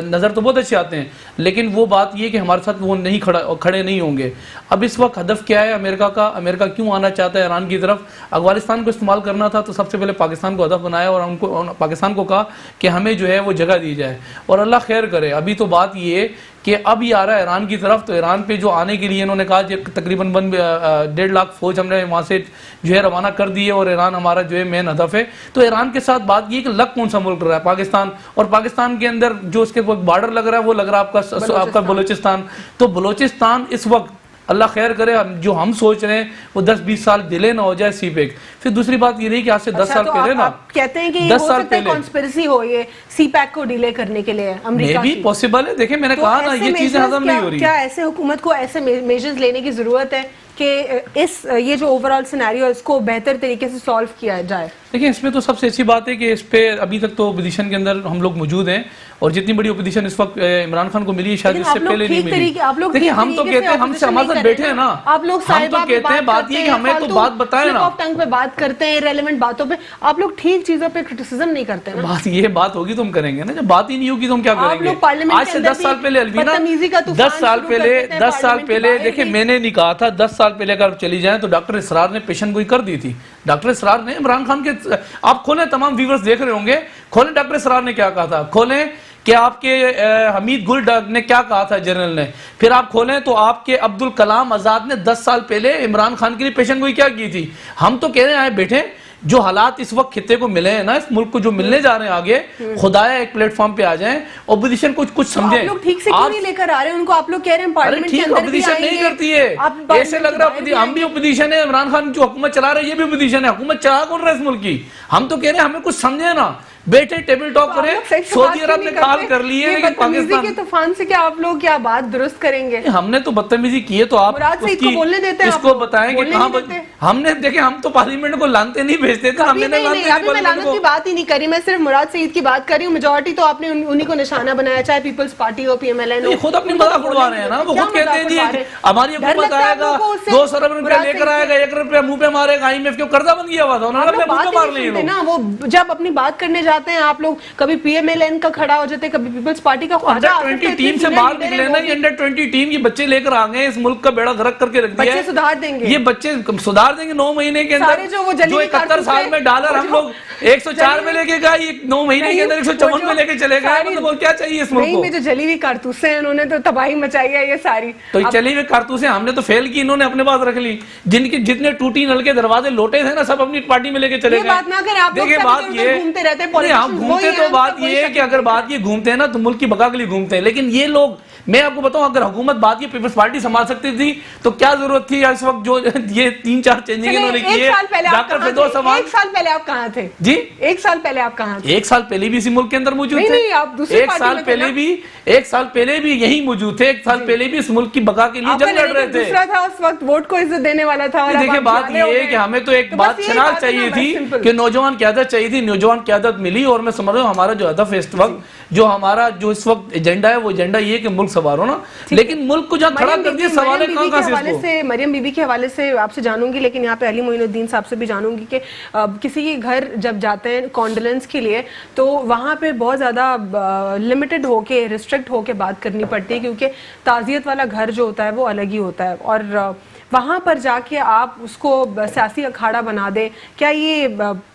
نظر تو بہت اچھے آتے ہیں, لیکن وہ بات یہ کہ ہمارے ساتھ وہ نہیں کھڑے نہیں ہوں گے. اب اس وقت ہدف کیا ہے امریکہ کا؟ امریکہ کیوں آنا چاہتا ہے ایران کی طرف؟ افغانستان کو استعمال کرنا تھا تو سب سے پہلے پاکستان کو ہدف بنایا اور ان کو پاکستان کو کہا کہ ہمیں جو ہے وہ جگہ دی جائے. اور اللہ خیر کرے, ابھی تو بات یہ کہ اب یہ آ رہا ہے ایران کی طرف. تو ایران پہ جو آنے کے لیے انہوں نے کہا کہ تقریباً 1.5 لاکھ فوج ہم نے وہاں سے جو ہے روانہ کر دی ہے اور ایران ہمارا جو ہے مین ہدف ہے. تو ایران کے ساتھ بات یہ کہ لگ کون سا ملک رہا ہے؟ پاکستان. اور پاکستان کے اندر جو اس کے بارڈر لگ رہا ہے وہ لگ رہا ہے آپ کا بلوچستان. تو بلوچستان اس وقت اللہ خیر کرے جو ہم سوچ رہے ہیں وہ 10-20 سال ڈیلے نہ ہو جائے سی پیک. پھر دوسری بات یہ رہی کہ آج سے 10 سال پہلے نا کہتے ہیں کہ یہ ہو سکتا ہے کانسپیرسی ہو یہ سی پیک کو ڈیلے کرنے کے لیے امریکہ بھی پاسبل ہے. دیکھیں میں نے کہا نا یہ چیزیں ہضم نہیں ہو رہی. کیا ایسے حکومت کو ایسے میجرز لینے کی ضرورت ہے کہ یہ جو اوورآل سینیریو ہے اس کو بہتر طریقے سے سالو کیا جائے؟ دیکھیں اس میں تو سب سے اچھی بات ہے کہ اس پہ ابھی تک تو اپوزیشن کے اندر ہم لوگ موجود ہیں, اور جتنی بڑی اپوزیشن اس وقت عمران خان کو ملی ہے شاید اس سے پہلے نہیں ملی. دیکھیں ہم تو کہتے ہیں ہم سے ہمارے ساتھ بیٹھے ہیں نا, آپ لوگ ہم تو کہتے ہیں بات یہ کہ ہمیں تو بات بتائیں نا, ٹنگ پہ بات کرتے ہیں ریلیونٹ باتوں پہ, آپ لوگ ٹھیک چیزوں پہ کرٹیسزم نہیں کرتے ہیں. بات یہ بات ہوگی تو ہم کریں گے نا, جب بات ہی نہیں ہوگی تو ہم کیا کریں گے؟ آج سے 10 سال پہلے الوینا 10 سال پہلے دیکھیں میں نے نہیں کہا تھا 10 سال پہلے اگر چلی جائیں تو ڈاکٹر اسرار نے پیشن گوئی کر دی تھی. ڈاکٹر اسرار نے عمران خان کے, آپ کھولیں تمام ویورز دیکھ رہے ہوں گے, کھولیں ڈاکٹر اسرار نے کیا کہا تھا, کھولیں کہ آپ کے حمید گل نے کیا کہا تھا جنرل نے, پھر آپ کھولیں تو آپ کے عبدالکلام آزاد نے 10 سال پہلے عمران خان کے لیے پیشن گوئی کیا کی تھی. ہم تو کہہ رہے ہیں بیٹھے جو حالات اس وقت خطے کو ملے ہیں نا, اس ملک کو جو ملنے جا رہے ہیں آگے, خدایا ایک پلیٹ فارم پہ آ جائیں, اپوزیشن کچھ سمجھیں. آپ لوگ ٹھیک سے کیوں نہیں لے کر آ رہے ہیں ان کو؟ آپ لوگ کہہ رہے ہیں پارلیمنٹ کے اندر بھی اپوزیشن نہیں کرتی ہے, ایسے لگ رہا ہے ہم بھی اپوزیشن ہے, عمران خان جو حکومت چلا رہے ہیں یہ بھی اپوزیشن ہے. حکومت چلا کون رہا ہے اس ملک کی؟ ہم تو کہہ رہے ہیں ہمیں کچھ سمجھے نا, بیٹھے ٹیبل ٹاک کریں. سعودی عرب نے کال کر لی ہے لیکن پاکستان کے طوفان سے کیا آپ لوگ کیا بات درست کریں گے؟ ہم نے تو بدتمیزی کی ہے تو آپ اس کو بتائیں کہ کہاں. ہم نے دیکھیں ہم تو پارلیمنٹ کو لانتے نہیں بھیجتے تھے, ہم نے لانت کی بات ہی نہیں کری, میں صرف مراد سعید کی بات کر رہی ہوں. میجورٹی تو آپ نے انہی کو نشانہ بنایا, چاہے پیپلز پارٹی ہو, پی ایم ایل این ہو. خود اپنی مذاق اڑوا رہے ہیں نا, وہ خود کہتے ہیں جی ہماری حکومت آئے گا 200 ارب روپیہ لے کر آئے گا, 1 روپیہ منہ پہ مارے گا, IMF کے قرضہ بن گیا ہوا تھا, انہوں نے منہ پہ مار لیا نا. وہ جب اپنی بات کرنے جاتے ہیں آپ لوگ کبھی پی ایم ایل این کا کھڑا ہو جاتے, کبھی پیپلز پارٹی کا. انڈر 20 ٹیم سے باہر نکلے نا, یہ انڈر 20 ٹیم یہ بچے لے کر آ گئے, اس ملک کا بیڑا غرق کر کے رکھ دیا ہے. بچے سدھار دیں گے, یہ بچے سدھار دیں گے 9 مہینے کے اندر. جو 71 سال میں ڈالر ہم لوگ 104 میں لے کے گئے, یہ 9 مہینے کے اندر 154 میں لے کے چلے گئے. مطلب کیا چاہیے اس ملک کو؟ جو جلی ہوئی کارتوسیں انہوں نے تو تباہی مچائی ہے یہ ساری. تو چلی ہوئی کارتوسیں ہم نے تو فیل کی, انہوں نے اپنے پاس رکھ لی. جن کے جتنے ٹوٹی نل کے دروازے لوٹے تھے نا سب اپنی پارٹی میں لے کے چلے گئے. دیکھیں بات یہ ہم گھومتے تو بات یہ ہے کہ اگر بات یہ گھومتے ہیں نا تو ملک کی بقا کے لیے گھومتے ہیں, لیکن یہ لوگ میں آپ کو بتاؤں اگر حکومت بات یہ پیپلز پارٹی سنبھال سکتی تھی تو کیا ضرورت تھی اس وقت جو یہ 3-4 چینجنگ انہوں نے کی ہے. ڈاکٹر فردوس امان 1 سال پہلے آپ کہاں تھے جی؟ 1 سال پہلے آپ کہاں تھے؟ 1 سال پہلے بھی اسی ملک کے اندر موجود تھے. 1 سال پہلے بھی یہی موجود تھے. 1 سال پہلے بھی اس ملک کی بقا کے لیے جنگ لڑ رہے تھے. دوسرا تھا اس وقت ووٹ کو عزت دینے والا تھا. دیکھیں بات یہ ہے کہ ہمیں تو ایک بات شناخت چاہیے تھی کہ نوجوان قیادت چاہیے تھی, نوجوان قیادت ملی. اور میں سمجھ رہا ہوں ہمارا جو ہدف ہے اس وقت, جو ہمارا جو اس وقت ایجنڈا ہے وہ ایجنڈا یہ کہ ملک سوارو نا, لیکن ملک کو جہاں کھڑا کر دیا سوال ہے کہاں سے. مریم بی بی کے حوالے سے آپ سے جانوں گی, لیکن یہاں پہ علی معین الدین صاحب سے بھی جانوں گی کہ کسی کے گھر جب جاتے ہیں کانڈولنس کے لیے تو وہاں پہ بہت زیادہ لمیٹڈ ہو کے ریسٹرکٹ ہو کے بات کرنی پڑتی ہے, کیونکہ تعزیت والا گھر جو ہوتا ہے وہ الگ ہی ہوتا ہے, اور وہاں پر جا کے آپ اس کو سیاسی اکھاڑا بنا دیں, کیا یہ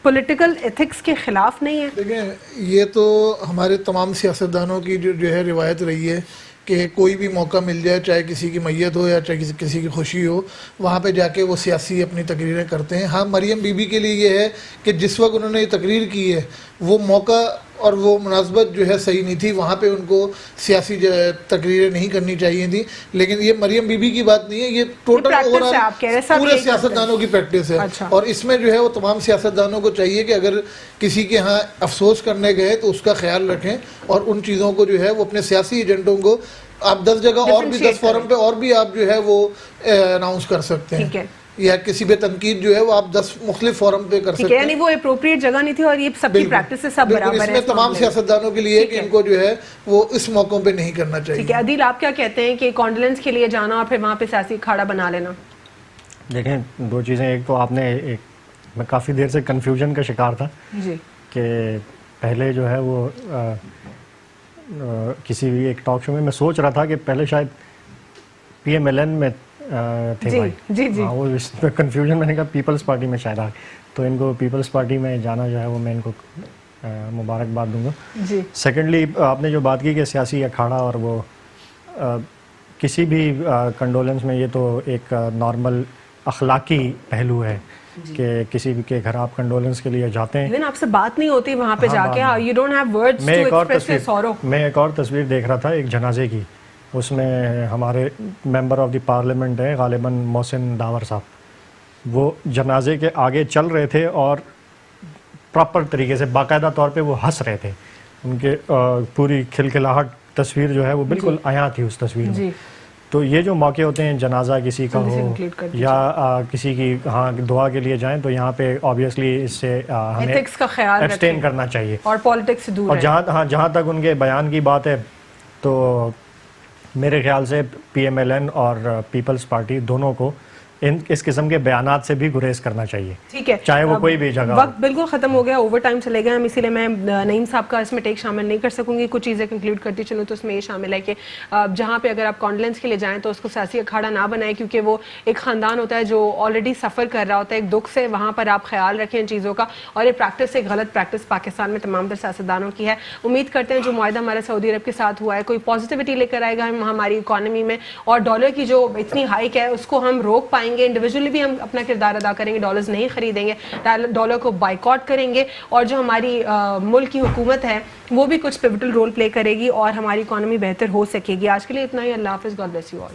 پولیٹیکل ایتھکس کے خلاف نہیں ہے؟ دیکھیں یہ تو ہمارے تمام سیاستدانوں کی جو ہے روایت رہی ہے کہ کوئی بھی موقع مل جائے, چاہے کسی کی میت ہو یا چاہے کسی کی خوشی ہو, وہاں پہ جا کے وہ سیاسی اپنی تقریریں کرتے ہیں. ہاں مریم بی بی کے لیے یہ ہے کہ جس وقت انہوں نے یہ تقریر کی ہے وہ موقع اور وہ مناسبت جو ہے صحیح نہیں تھی, وہاں پہ ان کو سیاسی تقریریں نہیں کرنی چاہیے تھیں. لیکن یہ مریم بی بی کی بات نہیں ہے, یہ ٹوٹل پورے سیاستدانوں کی پریکٹس ہے. اور اس میں جو ہے وہ تمام سیاستدانوں کو چاہیے کہ اگر کسی کے ہاں افسوس کرنے گئے تو اس کا خیال رکھیں, اور ان چیزوں کو جو ہے وہ اپنے سیاسی ایجنڈوں کو آپ 10 جگہ اور بھی 10 فورم پہ اور بھی آپ جو ہے وہ اناؤنس کر سکتے ہیں, یا کسی بھی تنقید جو ہے وہ آپ 10 مختلف فورم پہ کر سکتے ہیں. یعنی وہ اپروپریٹ جگہ نہیں تھی, اور یہ سب کی پریکٹس سے سب برابر ہے. اس میں تمام سیاستدانوں کے لیے کہ ان کو جو ہے وہ اس موقعوں پہ نہیں کرنا چاہیے. ٹھیک ہے عدیل, آپ کیا کہتے ہیں کہ کانڈولنس کے لیے جانا اور پھر وہاں پہ سیاسی اکھاڑا بنا لینا؟ دیکھیں دو چیزیں, ایک تو آپ نے میں کافی دیر سے کنفیوژن کا شکار تھا جی کہ پہلے جو ہے وہ کسی بھی ایک ٹاک شو میں سوچ رہا تھا کہ پہلے شاید پی ایم ایل این میں تھے بھائی, جی جی, وہ کنفیوژن میں نے کہا پیپلز پارٹی میں شاید تو ان کو پیپلز پارٹی میں جانا جو ہے وہ میں ان کو مبارکباد دوں گا. جی سیکنڈلی آپ نے جو بات کی کہ سیاسی اکھاڑا اور وہ کسی بھی کنڈولنس میں, یہ تو ایک نارمل اخلاقی پہلو ہے کہ کسی بھی کے گھر آپ کنڈولنس کے لیے جاتے ہیں, لیکن آپ سے بات نہیں ہوتی وہاں پہ جا کے, you don't have words to express your sorrow. میں ایک اور تصویر دیکھ رہا تھا ایک جنازے کی, اس میں ہمارے ممبر آف دی پارلیمنٹ ہیں غالباً محسن داور صاحب, وہ جنازے کے آگے چل رہے تھے اور پراپر طریقے سے باقاعدہ طور پہ وہ ہنس رہے تھے, ان کے پوری کھلکھلاہٹ تصویر جو ہے وہ بالکل عیاں تھی اس تصویر میں. تو یہ جو موقع ہوتے ہیں جنازہ کسی کا ہو یا کسی کی ہاں دعا کے لیے جائیں, تو یہاں پہ آبویسلی اس سے ہمیں ایتھکس کا خیال ایبسٹین کرنا چاہیے اور پالیٹکس سے دور. اور جہاں تک ان کے بیان کی بات ہے تو میرے خیال سے پی ایم ایل این اور پیپلز پارٹی دونوں کو اس قسم کے بیانات سے بھی گریز کرنا چاہیے. ٹھیک ہے, چاہے وہ کوئی بھی جگہ. وقت بالکل ختم ہو گیا, اوور ٹائم چلے گئے ہم, اسی لیے میں نعیم صاحب کا اس میں ٹیک شامل نہیں کر سکوں گی. کچھ چیزیں کنکلوڈ کرتی چلوں تو اس میں یہ شامل ہے کہ جہاں پہ اگر آپ کانڈولنس کے لیے جائیں تو اس کو سیاسی اکھاڑا نہ بنائیں, کیونکہ وہ ایک خاندان ہوتا ہے جو آلریڈی سفر کر رہا ہوتا ہے ایک دکھ سے, وہاں پر آپ خیال رکھیں ان چیزوں کا. اور یہ پریکٹس ایک غلط پریکٹس پاکستان میں تمام تر سیاستدانوں کی ہے. امید کرتے ہیں جو معاہدہ ہمارا سعودی عرب کے ساتھ ہوا ہے کوئی پازیٹیوٹی لے کر آئے گا ہماری اکانومی میں, اور ڈالر کی جو اتنی ہائک ہے اس کو ہم روک پائیں گے. انڈیویجولی بھی ہم اپنا کردار ادا کریں گے, ڈالرز نہیں خریدیں گے, ڈالر کو بائیکاٹ کریں گے, اور جو ہماری ملک کی حکومت ہے وہ بھی کچھ پیوٹل رول پلے کرے گی اور ہماری اکانومی بہتر ہو سکے گی. آج کے لیے اتنا ہی, اللہ حافظ, گاڈ بلیس یو آل.